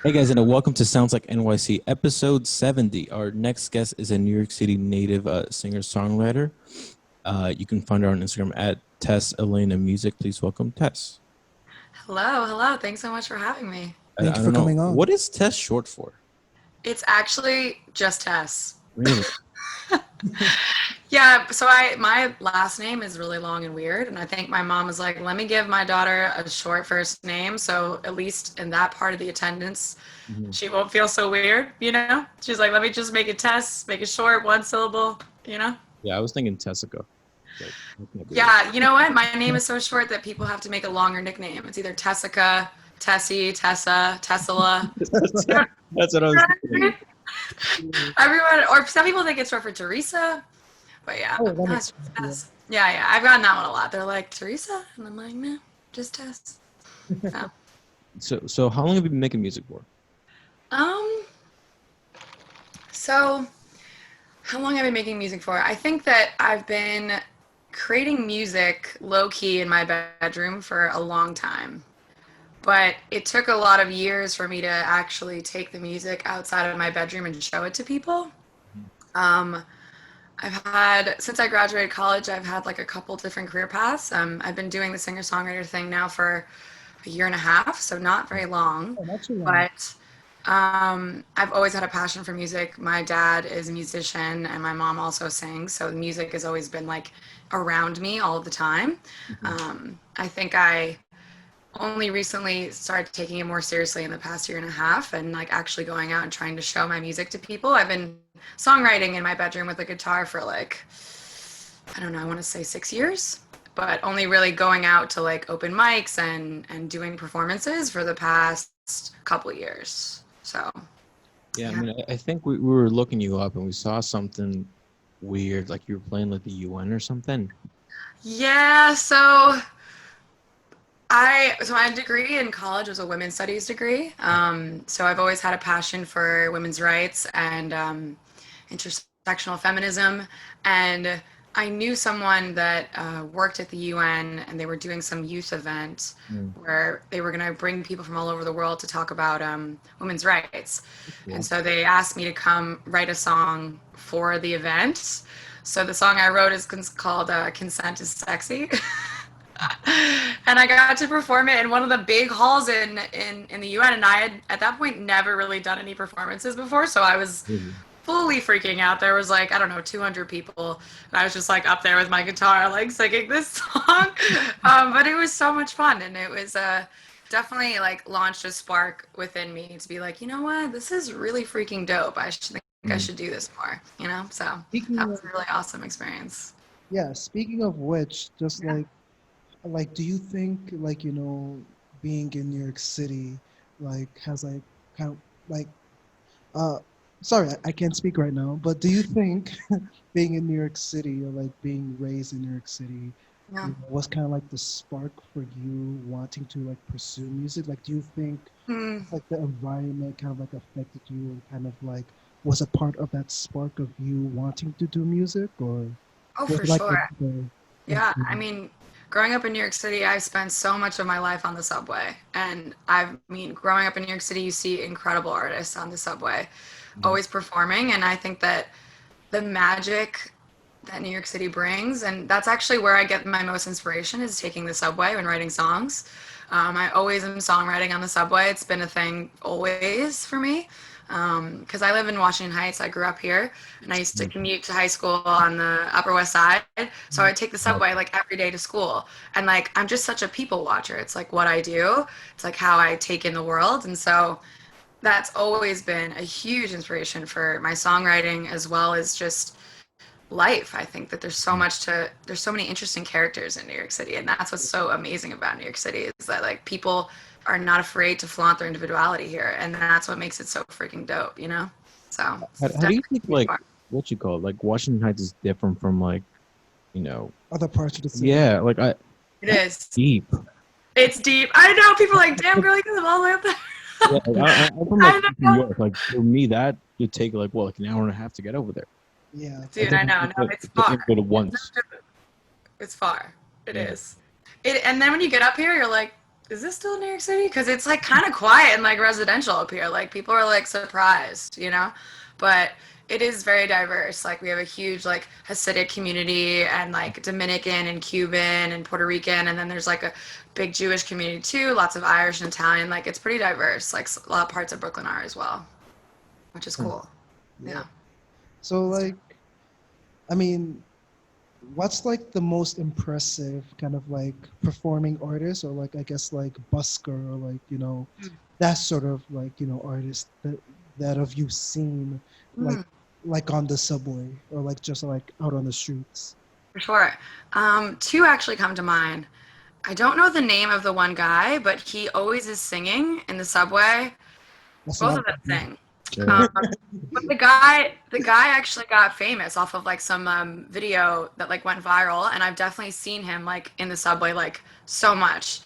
Hey guys, and welcome to Sounds Like NYC, episode 70. Our next guest is a New York City native singer-songwriter. You can find her on Instagram at Tess Elena Music. Please welcome Tess. Hello, hello. Thanks so much for having me. I Thank you for don't know, coming on. what is Tess short for? It's actually just Tess. Really? Yeah, so my last name is really long and weird, and I think my mom was like, "Let me give my daughter a short first name, so at least in that part of the attendance, Mhm. she won't feel so weird, you know?" She's like, "Let me just make it Tess, make it short, one syllable, you know?" Yeah, I was thinking Tessica, but that can't be right. Yeah, you know what? My name is so short that people have to make a longer nickname. It's either Tessica, Tessie, Tessa, Tessela. That's, You know that's what I was what I thinking. mean? Everyone, or some people think it's short for Teresa. But yeah, Oh, that no, makes it's just sense. Tess. Yeah, yeah, I've gotten that one a lot. They're like, Teresa? And I'm like, no, just Tess. Yeah. No. So how long have you been making music for? Um, so how long have I been making music for? I think that I've been creating music low key in my bedroom for a long time. But it took a lot of years for me to actually take the music outside of my bedroom and show it to people. Um, since I graduated college, I've had like a couple different career paths. I've been doing the singer-songwriter thing now for a year and a half, so not very long. Oh, not too long. But I've always had a passion for music. My dad is a musician, and my mom also sings, so music has always been like around me all of the time. Mhm. I think I only recently started taking it more seriously in the past year and a half and like actually going out and trying to show my music to people. I've been songwriting in my bedroom with a guitar for like, I don't know, I want to say 6 years, but only really going out to like open mics and doing performances for the past couple years. So, Yeah, I yeah. mean, I think we were looking you up and we saw something weird, like you were playing like the UN or something. Yeah, so my degree in college was a women's studies degree. So I've always had a passion for women's rights and intersectional feminism. And I knew someone that worked at the UN, and they were doing some youth event Mm, where they were going to bring people from all over the world to talk about women's rights. And cool. so they asked me to come write a song for the event. So the song I wrote is called "Consent is Sexy." And I got to perform it in one of the big halls in the UN. And I had at that point never really done any performances before, so I was Crazy. fully freaking out. There was like, I don't know, 200 people, and I was just like up there with my guitar, like singing this song. But it was so much fun, and it was definitely like launched a spark within me to be like, you know what, this is really freaking dope. I should think I Mm. should do this more, you know. So that Speaking was of, a really awesome experience. yeah, speaking of which, just like, do you think like, being in New York City, like, has like kind of like, uh, sorry, I can't speak right now, but do you think being in New York City or like being raised in New York City, Yeah. was kind of like the spark for you wanting to like pursue music? Like, do you think Mm. like the environment kind of like affected you and kind of like was a part of that spark of you wanting to do music, or Oh, was for it like sure. the Yeah, I influence? mean, growing up in New York City, I spent so much of my life on the subway. And I mean, growing up in New York City, you see incredible artists on the subway, Mhm. always performing. And I think that the magic that New York City brings, and that's actually where I get my most inspiration, is taking the subway when writing songs. I always am songwriting on the subway. It's been a thing always for me. Because I live in Washington Heights. I grew up here, and I used to Mm. commute to high school on the Upper West Side. So I would take the Right. subway like every day to school. And like, I'm just such a people watcher. It's like what I do, it's like how I take in the world. And so that's always been a huge inspiration for my songwriting as well as just life. I think that there's so many interesting characters in New York City, and that's what's so amazing about New York City is that like people are not afraid to flaunt their individuality here, and that's what makes it so freaking dope, you know? So it's How do you definitely think a huge like part. what you call it? Like Washington Heights is different from like, you know, Other parts of the city? yeah, like I It that's is. deep. It's deep. I know people are like, damn girl, you can live all the way up there. Yeah, like, I'm from like I New know. York. Like for me, that would take like what, like an hour and a half to get over there. Yeah, I Dude, think I know. No, it's I far. think about it It's not once. just, it's far. It Yeah. is. And then when you get up here, you're like, is this still New York City? Because it's like kind of quiet and like residential up here. Like people are like surprised, you know? But it is very diverse. Like we have a huge like Hasidic community and like Dominican and Cuban and Puerto Rican. And then there's like a big Jewish community too. Lots of Irish and Italian. Like it's pretty diverse. Like a lot of parts of Brooklyn are as well, which is Hmm. cool. Yeah. Yeah. So like, I mean, what's like the most impressive kind of like performing artist or like I guess like busker or like that sort of like artist that have you seen like Mm. like on the subway or like just like out on the streets? For sure. Two actually come to mind. I don't know the name of the one guy, but he always is singing in the subway. That's Both not of them sing. Yeah. Um, but the guy actually got famous off of like some video that like went viral, and I've definitely seen him like in the subway like so much.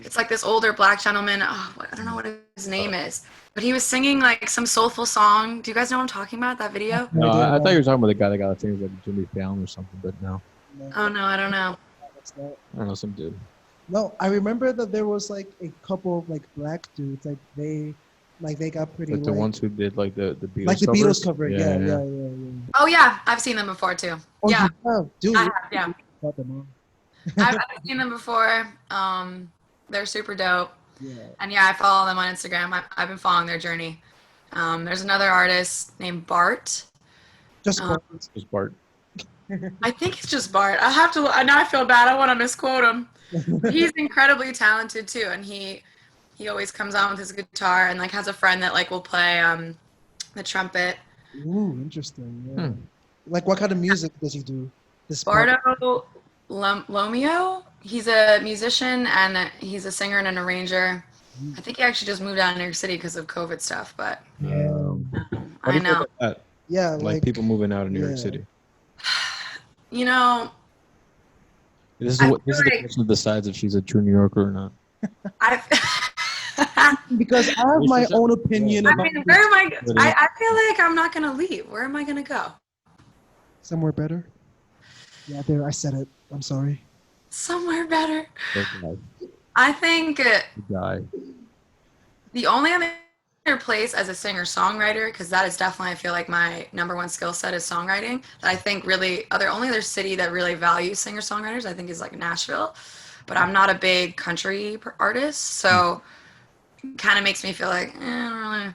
It's like this older black gentleman. Oh, I don't know what his name is, but he was singing like some soulful song. Do you guys know what I'm talking about? That video? no No, idea. I thought you were talking about the guy that got famous like Jimmy Fallon or something, but no, No, Oh no, I don't know. that's not. I don't know, some dude. No, I remember that there was like a couple of like black dudes like they got pretty Like the ones who did like the Beatles like the covers. Beatles cover. Yeah, yeah, yeah, yeah. Oh yeah, I've seen them before too. Oh, Yeah, you have, dude. I have. Yeah, Got them on. I've seen them before. They're super dope. Yeah. And yeah, I follow them on Instagram. I've been following their journey. There's another artist named Bart. Just Um, Just Bart. I think it's just Bart. I have to. Now I feel bad. I want to misquote him. He's incredibly talented too, and he always comes on with his guitar and like has a friend that like will play the trumpet. Ooh, interesting. Yeah. Hmm. Like, what kind of music does he do? This part. Bardo Lomio. He's a musician and he's a singer and an arranger. I think he actually just moved out of New York City because of COVID stuff, but Yeah. What do I you think know. of that? Yeah, Like people moving out of New York yeah. City. You know, This is I what this feel is the like person who decides if she's a true New Yorker or not. I. Because I have my own opinion I about mean, where am I? Really? I feel like I'm not gonna leave. Where am I gonna go? somewhere better. Yeah, there, I said it. I'm sorry. Somewhere better. Okay. I think Guy. the only other place as a singer-songwriter, because that is definitely I feel like my number one skill set is songwriting. That I think really only other city that really values singer-songwriters I think is like Nashville, but I'm not a big country artist, so it kind of makes me feel like I don't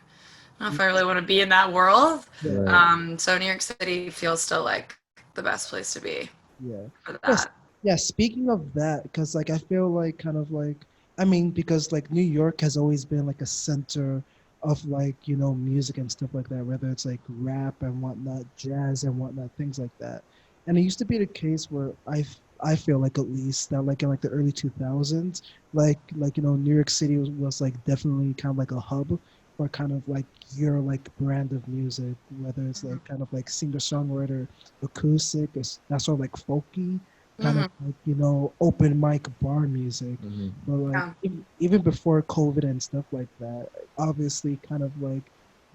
know if I really want to be in that world. Yeah. Right. So New York City feels still like the best place to be Yeah. for Yes. that. Yeah, speaking of that, because like I feel like kind of like I mean, because like New York has always been like a center of like, music and stuff like that, whether it's like rap and whatnot, jazz and whatnot, things like that. And it used to be the case where I feel like at least that like in like the early 2000s, New York City was like definitely kind of like a hub for kind of like your like brand of music, whether it's like kind of like singer-songwriter, acoustic, that sort of like folky kind of like open mic bar music, Mhm. but like Yeah. even before COVID and stuff like that, obviously kind of like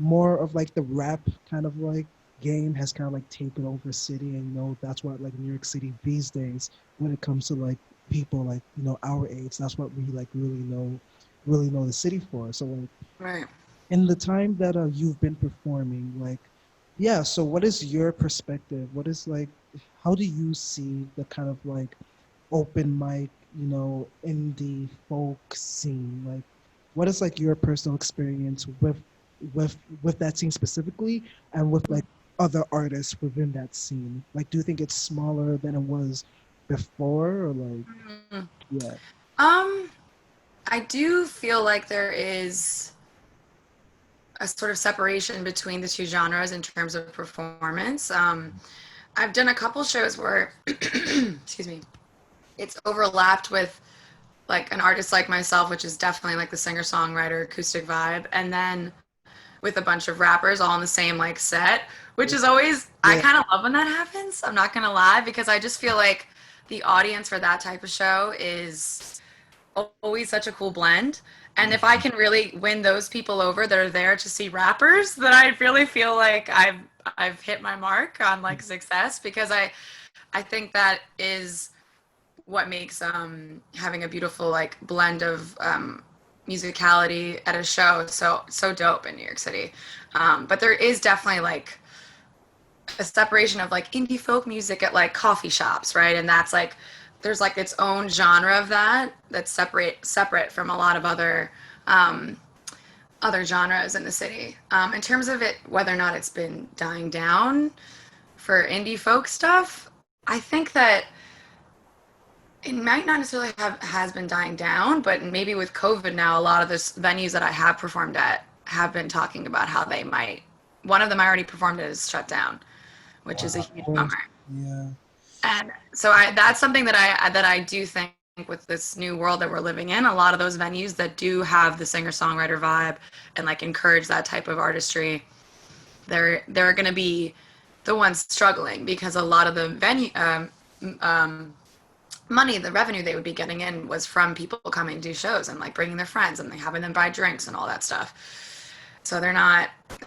more of like the rap kind of like game has kind of like taken over city, and that's what like New York City these days when it comes to like people like our age, that's what we like really know the city for. So like Right. in the time that you've been performing, like, yeah, so what is your perspective? What is like, how do you see the kind of like open mic, indie folk scene? Like, what is like your personal experience with that scene specifically, and with like other artists within that scene? Like, do you think it's smaller than it was before, or like, Mhm. yeah, I do feel like there is a sort of separation between the two genres in terms of performance. I've done a couple shows where, excuse me, it's overlapped with like an artist like myself, which is definitely like the singer-songwriter acoustic vibe, and then with a bunch of rappers all in the same like set, which is always I Yeah. kind of love when that happens. I'm not gonna lie, because I just feel like the audience for that type of show is always such a cool blend. And if I can really win those people over that are there to see rappers, then I really feel like I've hit my mark on like success, because I think that is what makes having a beautiful like blend of musicality at a show so dope in New York City. But there is definitely like a separation of like indie folk music at like coffee shops, right? And that's like there's like its own genre of that's separate from a lot of um, other genres in the city. In terms of it, whether or not it's been dying down for indie folk stuff, I think that it might not necessarily have has been dying down, but maybe with COVID now, a lot of the venues that I have performed at have been talking about how they might. One of them I already performed at is shut down, which is a Of huge course. bummer. Yeah. And so that's something that I do think with this new world that we're living in, a lot of those venues that do have the singer-songwriter vibe and like encourage that type of artistry, they're going to be the ones struggling because a lot of the venue um, money, the revenue they would be getting in was from people coming to do shows and like bringing their friends and having them buy drinks and all that stuff. So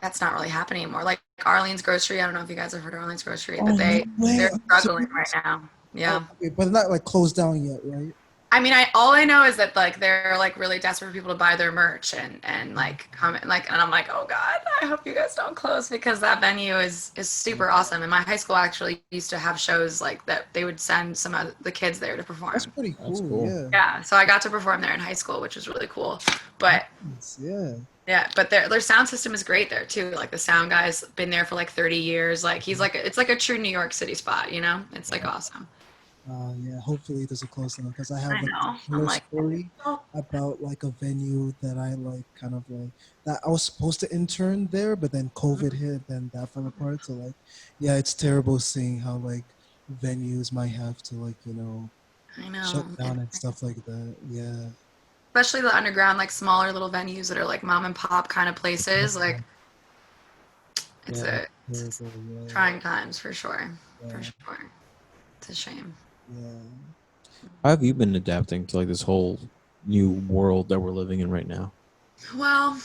that's not really happening anymore. Like Arlene's Grocery, I don't know if you guys have heard of Arlene's Grocery, Oh but no way. they're Are you struggling right serious? now. Oh, Yeah. okay, but not like closed down yet, right? I mean, I all I know is that like they're like really desperate for people to buy their merch and like comment like and I'm like, oh God, I hope you guys don't close because that venue is super awesome. And my high school actually used to have shows like that they would send some of the kids there to That's perform. pretty That's cool. cool. Yeah. Yeah, so I got to perform there in high school, which was really cool. But Nice, yeah. yeah, but their sound system is great there too. Like the sound guy's been there for like 30 years. Like he's like it's like a true New York City spot, you know? It's like awesome. Yeah, hopefully it doesn't close down because I have I like a know. I'm similar like, story oh, about like a venue that I like kind of like that I was supposed to intern there, but then COVID hit, then that fell apart. So like, yeah, it's terrible seeing how like venues might have to like, I shut know. down and stuff like that. Yeah. Especially the underground, like smaller little venues that are like mom and pop kind of places. Like Yeah, it's terrible. Yeah, trying times for sure. For yeah, sure. It's a shame. yeah. How have you been adapting to like this whole new world that we're living in right now? Well,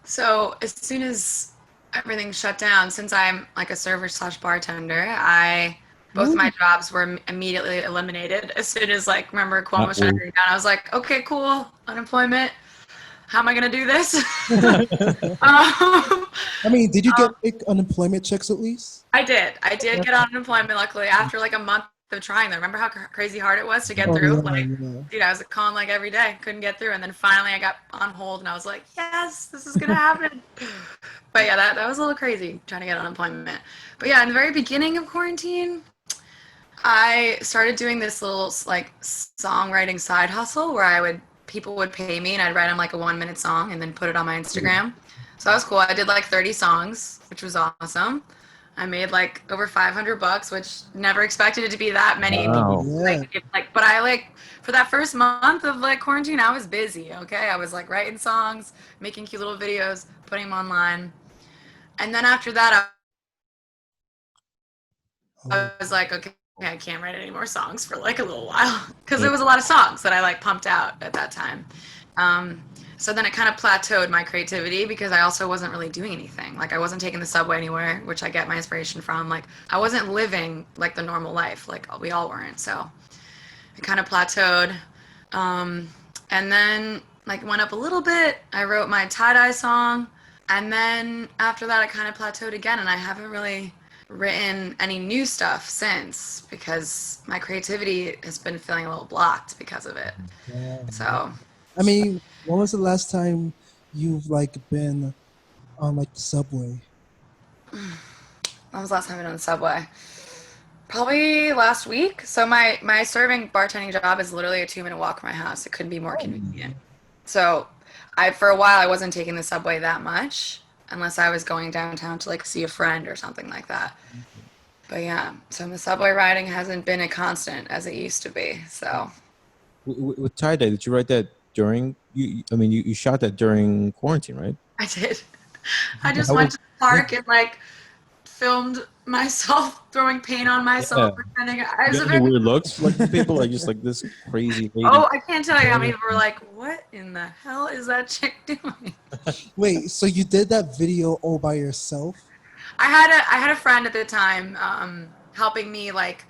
so as soon as everything shut down, since I'm like a server slash bartender, I both Ooh. my jobs were immediately eliminated as soon as like remember Cuomo was Uh-oh. shutting down. I was like, okay, cool, unemployment. How am I gonna do this? um, I mean, did you get like unemployment checks at least? I did. I did get unemployment luckily after like a month of trying them. Remember how crazy hard it was to get Oh through? yeah, Like, yeah. dude, I was calling like every day, couldn't get through, and then finally I got on hold, and I was like, yes, this is gonna happen. But yeah, that was a little crazy trying to get unemployment. But yeah, in the very beginning of quarantine, I started doing this little like songwriting side hustle where people would pay me and I'd write them like a 1 minute song and then put it on my Instagram. So that was cool. I did like 30 songs, which was awesome. I made like over $500, which never expected it to be that many. Wow. Yeah. But I like for that first month of like quarantine, I was busy. Okay, I was like writing songs, making cute little videos, putting them online, and then after that, Oh, I was like, okay, I can't write any more songs for like a little while because there was a lot of songs that I like pumped out at that time. Um, so then it kind of plateaued my creativity because I also wasn't really doing anything. Like I wasn't taking the subway anywhere, which I get my inspiration from. Like I wasn't living like the normal life, like we all weren't. So it kind of plateaued. Um, and then like went up a little bit. I wrote my tie-dye song. And then after that, it kind of plateaued again. And I haven't really written any new stuff since because my creativity has been feeling a little blocked because of it. yeah. So I mean, when was the last time you've like been on like the subway? when was the last time I've been on the subway? Probably last week. So my serving bartending job is literally a 2 minute walk from my house. It couldn't be more Oh, convenient. So I for a while I wasn't taking the subway that much unless I was going downtown to like see a friend or something like that. But yeah, so the subway riding hasn't been a constant as it used to be. So With tie dye, did you write that during I mean, you shot that during quarantine, right? I did. I just How went was to the park and like filmed myself throwing paint on yeah? myself pretending I You was a got any very weird looks like from people like just like this crazy lady? oh I can't tell you how many people were like what in the hell is that chick doing? wait. So you did that video all by yourself? I had a friend at the time helping me like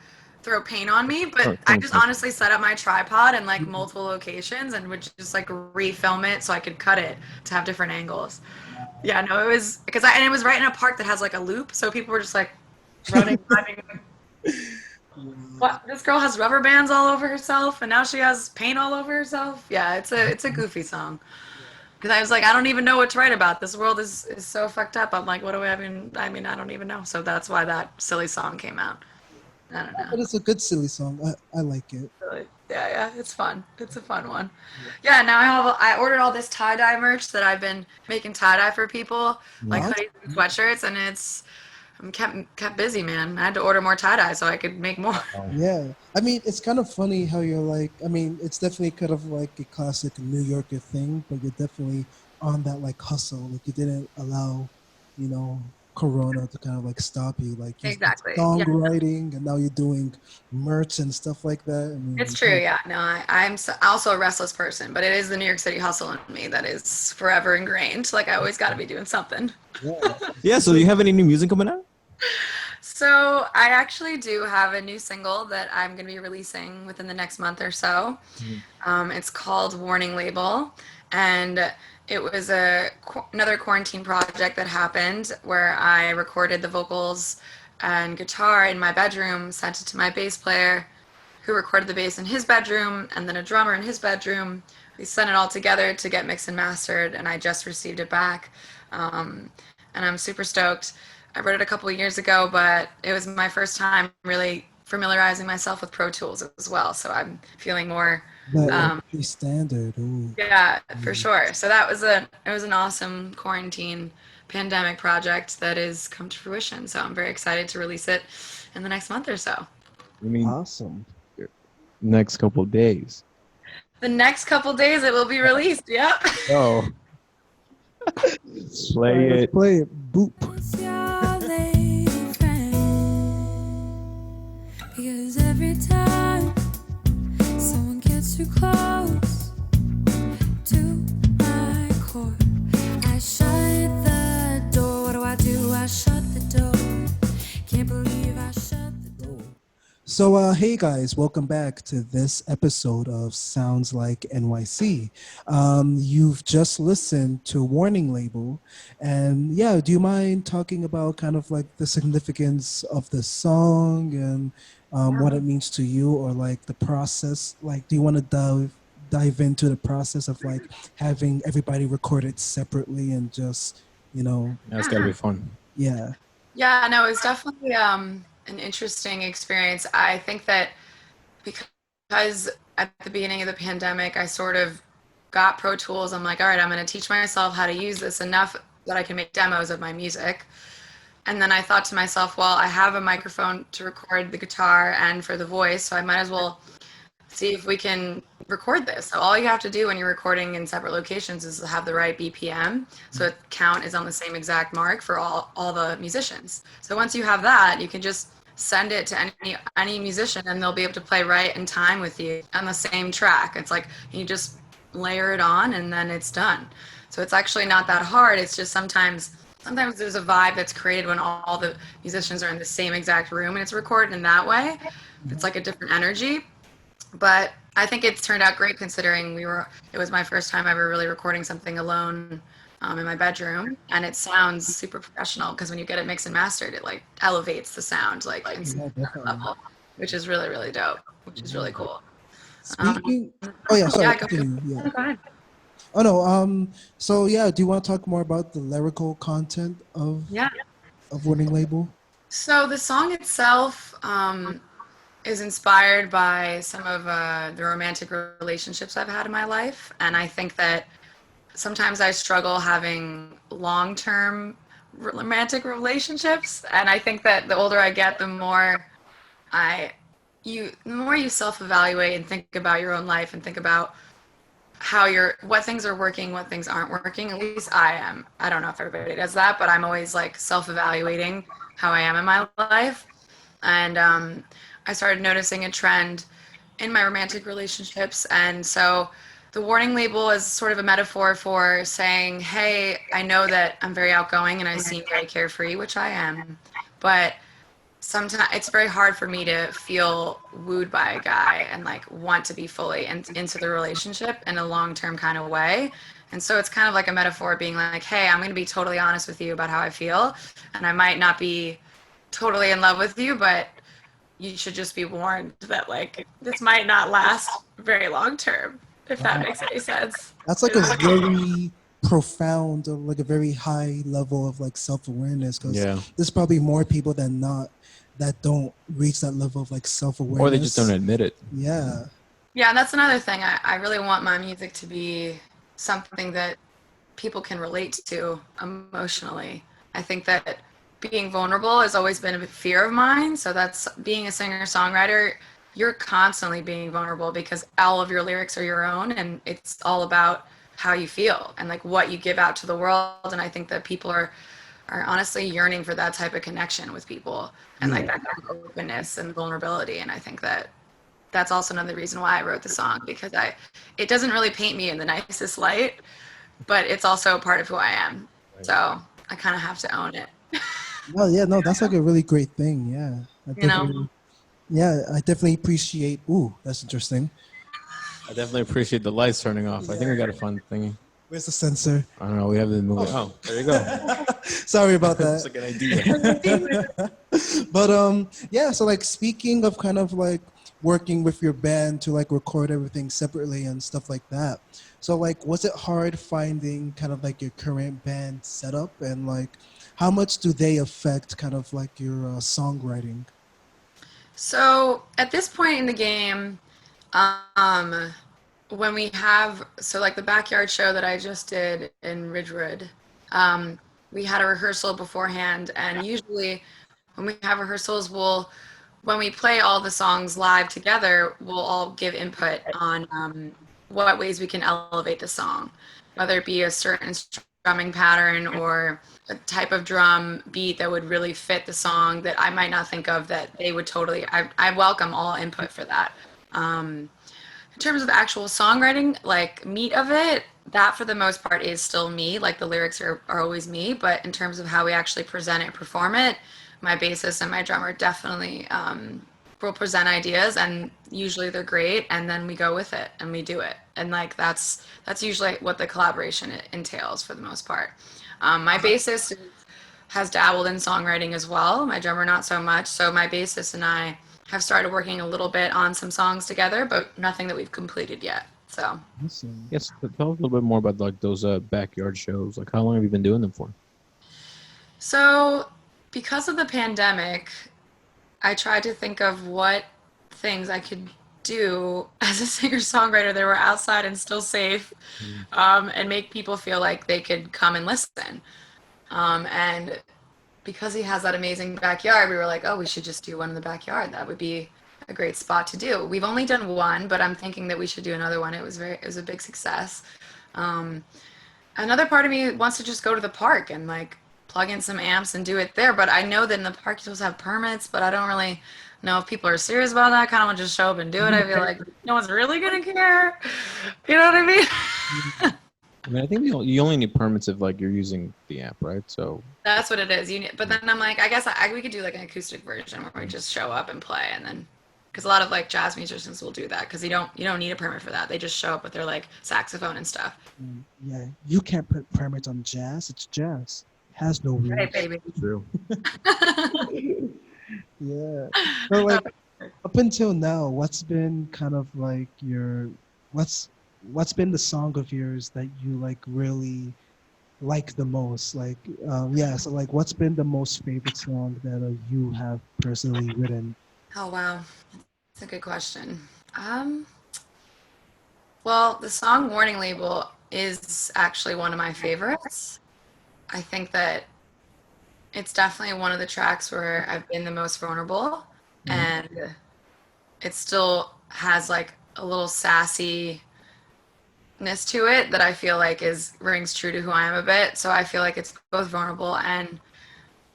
throw paint on me, but I just honestly set up my tripod in like multiple locations and would just like refilm it so I could cut it to have different angles. Yeah, no, it was because and it was right in a park that has like a loop, so people were just like running, driving. What? This girl has rubber bands all over herself, and now she has paint all over herself. Yeah, it's a goofy song. Because I was like, I don't even know what to write about. This world is so fucked up. I'm like, what do I mean? I mean, I don't even know. So that's why that silly song came out. I don't know. But it's a good silly song. I like it. Really. Yeah, yeah, it's fun. It's a fun one. Yeah, now I ordered all this tie dye merch that I've been making tie dye for people, like What? hoodies and sweatshirts, and I'm kept busy, man. I had to order more tie dye so I could make more. Yeah. I mean, it's kind of funny how you're like, I mean, it's definitely kind of like a classic New Yorker thing, but you're definitely on that like hustle. Like you didn't allow, you know, Corona to kind of like stop you. Like you did Exactly. Yeah. songwriting and now you're doing merch and stuff like that. I mean, It's true, yeah. No, I'm also a restless person, but it is the New York City hustle in me that is forever ingrained. Like I always got to be doing something. yeah. Yeah. So do you have any new music coming out? So I actually do have a new single that I'm going to be releasing within the next month or so. It's called Warning Label, and it was another quarantine project that happened where I recorded the vocals and guitar in my bedroom, sent it to my bass player, who recorded the bass in his bedroom, and then a drummer in his bedroom. We sent it all together to get mixed and mastered, and I just received it back. And I'm super stoked. I wrote it a couple of years ago, but it was my first time really familiarizing myself with Pro Tools as well. So I'm feeling more, That um, industry standard. Ooh. yeah, for sure. So it was an awesome quarantine pandemic project that has come to fruition. So I'm very excited to release it in the next month or so. I mean, Awesome. next couple of days. The next couple days it will be released. Yep. Oh, play Let's it. play it. Boop. What's your lady friend? Because every time someone gets too close to my core, I shut the door. What do I do? I shut the door. Can't believe I shut the door. So, hey guys, welcome back to this episode of Sounds Like NYC. You've just listened to Warning Label, and yeah, do you mind talking about kind of like the significance of the song and what it means to you, or like the process? Like, do you want to dive into the process of like having everybody recorded separately and just, you know, That's gotta be fun. yeah, Yeah, no, it's definitely an interesting experience. I think that because at the beginning of the pandemic, I sort of got Pro Tools. I'm like, all right, I'm going to teach myself how to use this enough that I can make demos of my music. And then I thought to myself, well, I have a microphone to record the guitar and for the voice, so I might as well see if we can record this. So all you have to do when you're recording in separate locations is have the right BPM, so the count is on the same exact mark for all the musicians. So once you have that, you can just send it to any musician and they'll be able to play right in time with you on the same track. It's like you just layer it on and then it's done. So it's actually not that hard. It's just sometimes there's a vibe that's created when all the musicians are in the same exact room and it's recorded in that way. It's like a different energy. But I think it's turned out great considering it was my first time ever really recording something alone in my bedroom, and it sounds super professional because when you get it mixed and mastered, it like elevates the sound like in yeah, definitely. level, which is really, really dope, which is really cool. Speaking, oh yeah, sorry, Yeah, go continue. Yeah. ahead. Oh no. So yeah, do you want to talk more about the lyrical content Yeah. of Warning Label? So the song itself is inspired by some of the romantic relationships I've had in my life, and I think that sometimes I struggle having long-term romantic relationships, and I think that the older I get, the more you self-evaluate and think about your own life and think about what things are working, what things aren't working. At least I am. I don't know if everybody does that, but I'm always like self-evaluating how I am in my life. And I started noticing a trend in my romantic relationships. And so the warning label is sort of a metaphor for saying, hey, I know that I'm very outgoing and I seem very carefree, which I am, but sometimes it's very hard for me to feel wooed by a guy and like want to be fully into the relationship in a long-term kind of way. And so it's kind of like a metaphor being like, hey, I'm going to be totally honest with you about how I feel. And I might not be totally in love with you, but you should just be warned that like this might not last very long term, if that Wow. makes any sense. That's like a very profound, like a very high level of like self-awareness, because Yeah. there's probably more people than not that don't reach that level of like self-awareness. Or they just don't admit it. Yeah. Yeah, and that's another thing. I really want my music to be something that people can relate to emotionally. I think that being vulnerable has always been a fear of mine. So that's being a singer-songwriter, you're constantly being vulnerable because all of your lyrics are your own and it's all about how you feel and like what you give out to the world. And I think that people are honestly yearning for that type of connection with people and like that kind of openness and vulnerability. And I think that that's also another reason why I wrote the song, because it doesn't really paint me in the nicest light, but it's also a part of who I am. So I kind of have to own it. Well, yeah, no, that's like a really great thing. Yeah. You know? Yeah, I definitely appreciate. Ooh, that's interesting. I definitely appreciate the lights turning off. I think we got a fun thingy. Where's the sensor? I don't know. We have the movie. Oh, there you go. Sorry about That's that. like an idea. But yeah, so like speaking of kind of like working with your band to like record everything separately and stuff like that. So like was it hard finding kind of like your current band setup, and like how much do they affect kind of like your songwriting? So at this point in the game, um, when we have, so like the backyard show that I just did in Ridgewood, we had a rehearsal beforehand, and usually when we have rehearsals, when we play all the songs live together, we'll all give input on what ways we can elevate the song, whether it be a certain strumming pattern or a type of drum beat that would really fit the song that I might not think of, that they would totally, I welcome all input for that. In terms of the actual songwriting, like meat of it, that for the most part is still me. Like the lyrics are always me, but in terms of how we actually present it, perform it, my bassist and my drummer definitely will present ideas, and usually they're great, and then we go with it and we do it. And like that's usually what the collaboration entails for the most part. My bassist has dabbled in songwriting as well. My drummer not so much. So my bassist and I have started working a little bit on some songs together, but nothing that we've completed yet. So Awesome. Yes, tell us a little bit more about like those backyard shows. Like, how long have you been doing them for? So because of the pandemic, I tried to think of what things I could do as a singer-songwriter that were outside and still safe, and make people feel like they could come and listen. And because he has that amazing backyard, we were like, oh, we should just do one in the backyard. That would be a great spot to do. We've only done one, but I'm thinking that we should do another one. It was a big success. Another part of me wants to just go to the park and like plug in some amps and do it there. But I know that in the park you're supposed to have permits, but I don't really know if people are serious about that. I kind of want to just show up and do it. I feel like no one's really gonna care. You know what I mean? I mean, I think you only need permits if like you're using the app, right? So That's what it is. But then I'm like, I guess we could do like an acoustic version where we just show up and play, and then because a lot of like jazz musicians will do that because you don't need a permit for that. They just show up with their like saxophone and stuff. Yeah, you can't put permits on jazz. It's jazz. It has no rules. Right, baby. true. Yeah. So like up until now, what's been kind of like what's been the song of yours that you like really like the most? Like yeah, so like what's been the most favorite song that you have personally written? Oh wow, that's a good question. Well, the song "Warning Label" is actually one of my favorites. I think that it's definitely one of the tracks where I've been the most vulnerable, and it still has like a little sassiness to it that I feel like rings true to who I am a bit. So I feel like it's both vulnerable and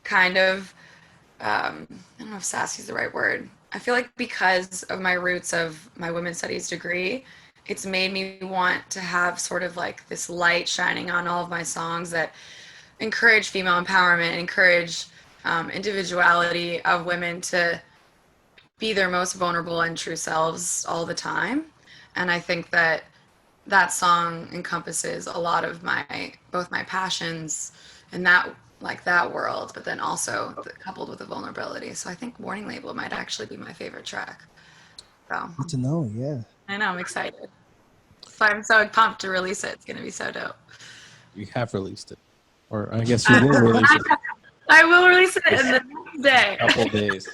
kind of I don't know if sassy is the right word. I feel like because of my roots of my women's studies degree, it's made me want to have sort of like this light shining on all of my songs that encourage female empowerment, encourage individuality of women to be their most vulnerable and true selves all the time. And I think that that song encompasses a lot of both my passions in that world, but then also coupled with the vulnerability. So I think Warning Label might actually be my favorite track. So Good to know. Yeah. I know, I'm excited. So I'm so pumped to release it. It's gonna be so dope. You have released it, or I guess you will release it I will release it in the next day. in a couple days.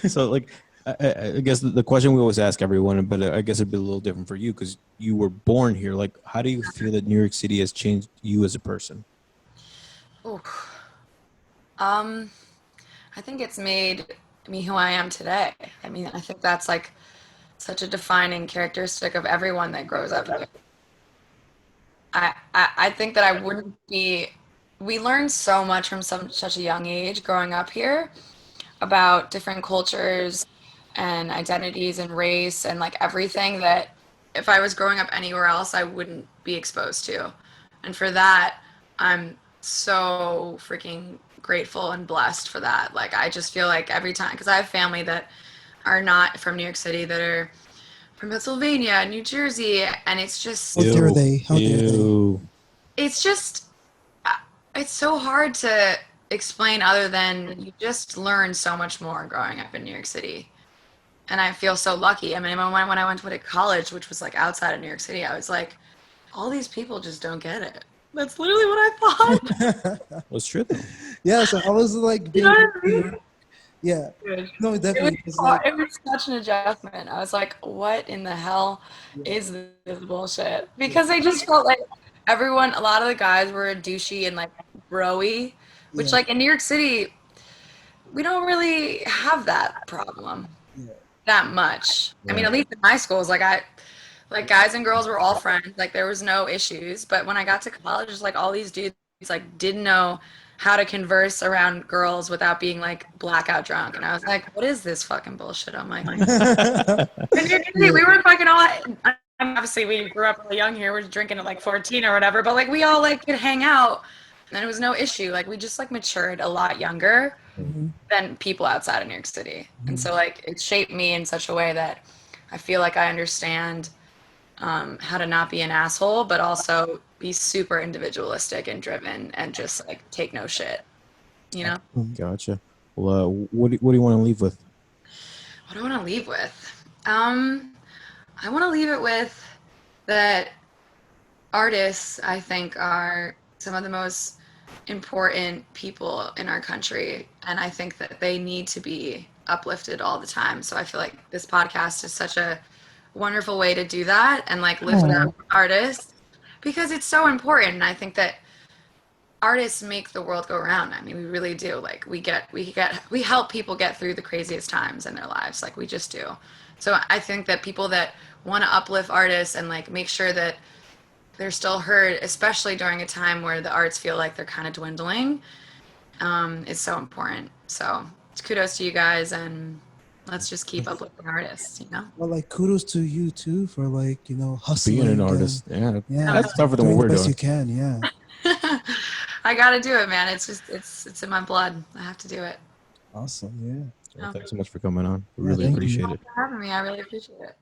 So, like, I guess the question we always ask everyone, but I guess it'd be a little different for you because you were born here. Like, how do you feel that New York City has changed you as a person? Ooh. I think it's made me who I am today. I mean, I think that's like such a defining characteristic of everyone that grows up here. I think that I wouldn't be. We learn so much from such a young age growing up here about different cultures and identities and race and like everything that if I was growing up anywhere else, I wouldn't be exposed to. And for that, I'm so freaking grateful and blessed for that. Like, I just feel like every time, because I have family that are not from New York City, that are from Pennsylvania, New Jersey, and it's just, How dare they? How dare they? Ew. it's just, it's so hard to explain other than you just learn so much more growing up in New York City. And I feel so lucky. I mean, when I went to college, which was like outside of New York City, I was like, all these people just don't get it. That's literally what I thought. What's true though? Yeah. So I was like, You being, know what I mean? yeah. It No, was, definitely. It's like, it was such an adjustment. I was like, what in the hell yeah, is this bullshit? Because I just felt like a lot of the guys were douchey and like bro-y, which yeah, like in New York City, we don't really have that problem yeah, that much. I mean, Right. at least in my schools, like guys and girls were all friends. Like there was no issues. But when I got to college, it's like all these dudes like didn't know how to converse around girls without being like blackout drunk. And I was like, what is this fucking bullshit? I'm like, we were fucking all. I mean, obviously, we grew up really young here. We're drinking at like 14 or whatever. But like we all like could hang out, and it was no issue. Like we just like matured a lot younger mhm, than people outside of New York City. And so like it shaped me in such a way that I feel like I understand how to not be an asshole, but also be super individualistic and driven and just like take no shit, you know? Gotcha. Well, what do you want to leave with? What do I want to leave with? I want to leave it with that artists, I think, are some of the most important people in our country. And I think that they need to be uplifted all the time. So I feel like this podcast is such a wonderful way to do that and like lift up artists because it's so important. And I think that artists make the world go around. I mean, we really do. Like we help people get through the craziest times in their lives. Like we just do. So I think that people that want to uplift artists and like make sure that they're still heard, especially during a time where the arts feel like they're kind of dwindling, is so important. So kudos to you guys, and let's just keep uplifting artists, you know? well, like kudos to you too for like hustling Being an and, artist, yeah, yeah, that's tougher than doing what the we're best doing. you can. Yeah. I gotta do it, man. It's just it's in my blood. I have to do it. Awesome. Yeah. Well, thanks so much for coming on. We Yeah, really thank you. appreciate it. Thanks for having me. I really appreciate it.